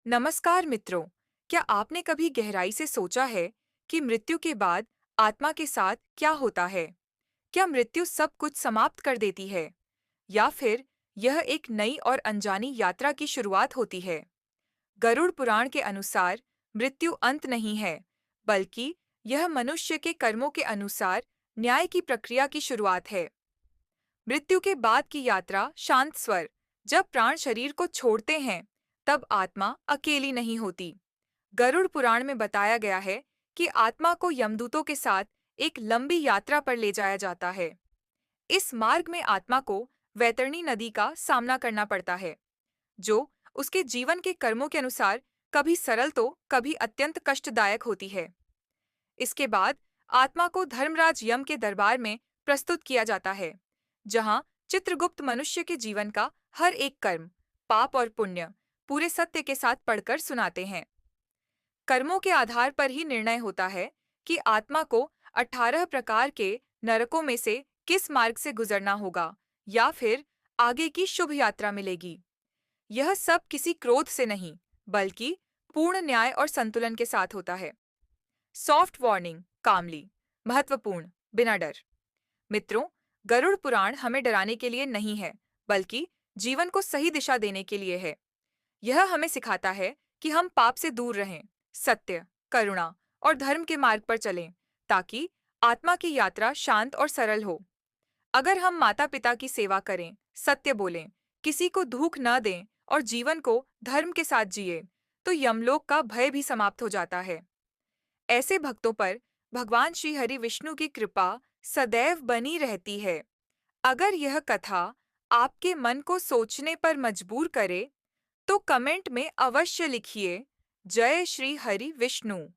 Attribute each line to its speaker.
Speaker 1: नमस्कार मित्रों। क्या आपने कभी गहराई से सोचा है कि मृत्यु के बाद आत्मा के साथ क्या होता है? क्या मृत्यु सब कुछ समाप्त कर देती है या फिर यह एक नई और अनजानी यात्रा की शुरुआत होती है? गरुड़ पुराण के अनुसार मृत्यु अंत नहीं है, बल्कि यह मनुष्य के कर्मों के अनुसार न्याय की प्रक्रिया की शुरुआत है। मृत्यु के बाद की यात्रा शांत स्वर। जब प्राण शरीर को छोड़ते हैं, तब आत्मा अकेली नहीं होती। गरुड़ पुराण में बताया गया है कि आत्मा को यमदूतों के साथ एक लंबी यात्रा पर ले जाया जाता है। इस मार्ग में आत्मा को वैतरणी नदी का सामना करना पड़ता है, जो उसके जीवन के कर्मों के अनुसार कभी सरल तो कभी अत्यंत कष्टदायक होती है। इसके बाद आत्मा को धर्मराज यम के दरबार में प्रस्तुत किया जाता है, जहां चित्रगुप्त मनुष्य के जीवन का हर एक कर्म, पाप और पुण्य पूरे सत्य के साथ पढ़कर सुनाते हैं। कर्मों के आधार पर ही निर्णय होता है कि आत्मा को 18 प्रकार के नरकों में से किस मार्ग से गुजरना होगा या फिर आगे की शुभ यात्रा मिलेगी। यह सब किसी क्रोध से नहीं, बल्कि पूर्ण न्याय और संतुलन के साथ होता है। सॉफ्ट वार्निंग, कामली, महत्वपूर्ण, बिना डर। मित्रों, गरुड़ पुराण हमें डराने के लिए नहीं है, बल्कि जीवन को सही दिशा देने के लिए है। यह हमें सिखाता है कि हम पाप से दूर रहें, सत्य, करुणा और धर्म के मार्ग पर चलें, ताकि आत्मा की यात्रा शांत और सरल हो। अगर हम माता-पिता की सेवा करें, सत्य बोलें, किसी को दुख न दें और जीवन को धर्म के साथ जिए, तो यमलोक का भय भी समाप्त हो जाता है। ऐसे भक्तों पर भगवान श्री हरि विष्णु की कृपा सदैव बनी रहती है। अगर यह कथा आपके मन को सोचने पर मजबूर करे, तो कमेंट में अवश्य लिखिए, जय श्री हरि विष्णु।